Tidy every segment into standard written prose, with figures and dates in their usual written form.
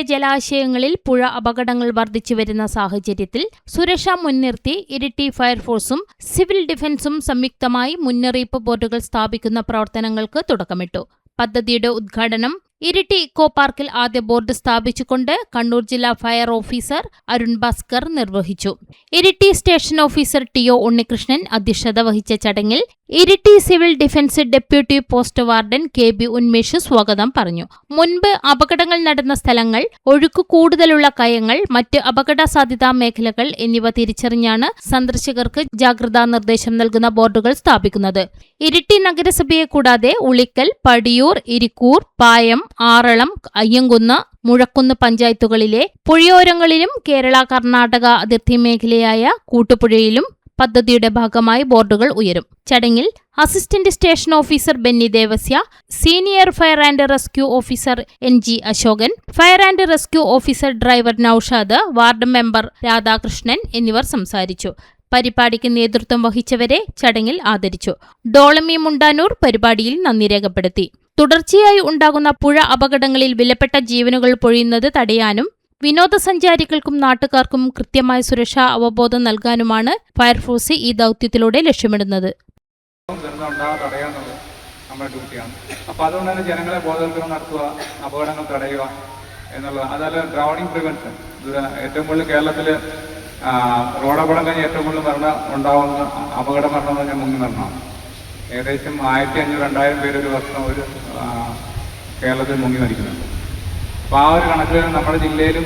ജലാശയങ്ങളിൽ പുഴ അപകടങ്ങൾ വർദ്ധിച്ചുവരുന്ന സാഹചര്യത്തിൽ സുരക്ഷ മുൻനിർത്തി ഇരിട്ടി ഫയർഫോഴ്സും സിവിൽ ഡിഫൻസും സംയുക്തമായി മുന്നറിയിപ്പ് ബോർഡുകൾ സ്ഥാപിക്കുന്ന പ്രവർത്തനങ്ങൾക്ക് തുടക്കമിട്ടു. പദ്ധതിയുടെ ഉദ്ഘാടനം ഇരിട്ടി ഇക്കോ പാർക്കിൽ ആദ്യ ബോർഡ് സ്ഥാപിച്ചുകൊണ്ട് കണ്ണൂർ ജില്ലാ ഫയർ ഓഫീസർ അരുൺ ഭാസ്കർ നിർവഹിച്ചു. Iritty station officer T O. Unnikrishnan അധ്യക്ഷത വഹിച്ച ചടങ്ങിൽ Iritty civil defence deputy post warden K B. Unmesh സ്വാഗതം പറഞ്ഞു. മുൻപ് അപകടങ്ങൾ നടന്ന സ്ഥലങ്ങൾ, ഒഴുക്ക് കൂടുതലുള്ള കയങ്ങൾ, മറ്റ് അപകട സാധ്യതാ മേഖലകൾ എന്നിവ തിരിച്ചറിഞ്ഞാണ് സന്ദർശകർക്ക് ജാഗ്രതാ നിർദ്ദേശം നൽകുന്ന ബോർഡുകൾ സ്ഥാപിക്കുന്നത്. ഇരിട്ടി നഗരസഭയെ കൂടാതെ ഉളിക്കൽ, പടിയൂർ, ഇരിക്കൂർ, പായം, ആറളം, അയ്യങ്കുന്ന്, മുഴക്കുന്ന് പഞ്ചായത്തുകളിലെ പുഴയോരങ്ങളിലും കേരള കർണാടക അതിർത്തി മേഖലയായ കൂട്ടുപുഴയിലും പദ്ധതിയുടെ ഭാഗമായി ബോർഡുകൾ ഉയരും. ചടങ്ങിൽ assistant station officer Benny Devasya, senior fire and rescue officer N G. Ashokan, fire and rescue officer driver Naushad, ward member Radhakrishnan എന്നിവർ സംസാരിച്ചു. പരിപാടിക്ക് നേതൃത്വം വഹിച്ചവരെ ചടങ്ങിൽ ആദരിച്ചു. ഡോളമി മുണ്ടാനൂർ പരിപാടിയിൽ നന്ദി രേഖപ്പെടുത്തി. തുടർച്ചയായി ഉണ്ടാകുന്ന പുഴ അപകടങ്ങളിൽ വിലപ്പെട്ട ജീവനുകൾ പൊഴിയുന്നത് തടയാനും വിനോദസഞ്ചാരികൾക്കും നാട്ടുകാർക്കും കൃത്യമായ സുരക്ഷാ അവബോധം നൽകാനുമാണ് ഫയർഫോഴ്സ് ഈ ദൗത്യത്തിലൂടെ ലക്ഷ്യമിടുന്നത്. നമ്മുടെ ഡ്യൂട്ടിയാണ്. അപ്പോൾ അതുകൊണ്ട് തന്നെ ജനങ്ങളെ ബോധവൽക്കരണം നടത്തുക, അപകടങ്ങൾ തടയുക എന്നുള്ളത്. അതല്ല ഡ്രൗണിംഗ് പ്രിവെൻഷൻ. ഏറ്റവും കൂടുതൽ കേരളത്തിൽ റോഡപകടം കഴിഞ്ഞ് ഏറ്റവും കൂടുതൽ ഉണ്ടാകുന്ന അപകട മരണം എന്ന് പറഞ്ഞാൽ മുങ്ങി മരണമാണ്. ഏകദേശം 1500-2000 പേര് ഒരു വർഷം കേരളത്തിൽ മുങ്ങി മരിക്കുന്നുണ്ട്. അപ്പോൾ ആ ഒരു കണക്കിൽ നമ്മുടെ ജില്ലയിലും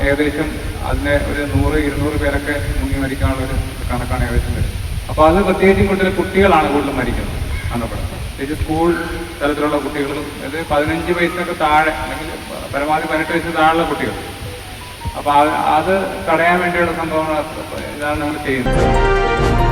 ഏകദേശം അതിനെ ഒരു 100-200 പേരൊക്കെ മുങ്ങി മരിക്കാനുള്ളൊരു കണക്കാണ് ഏകദേശം വരുന്നത്. അപ്പോൾ അത് പ്രത്യേകിച്ചും കൂടുതൽ കുട്ടികളാണ് കൂടുതലും മരിക്കുന്നത്. അന്നപ്പോൾ പ്രത്യേകിച്ച് സ്കൂൾ തലത്തിലുള്ള കുട്ടികളും, അത് 15 വയസ്സിനൊക്കെ താഴെ അല്ലെങ്കിൽ പരമാവധി 18 വയസ്സിന് താഴെയുള്ള കുട്ടികൾ. അപ്പോൾ അത് തടയാൻ വേണ്ടിയുള്ള സംഭവങ്ങൾ ഇതാണ് നമ്മൾ ചെയ്യുന്നത്.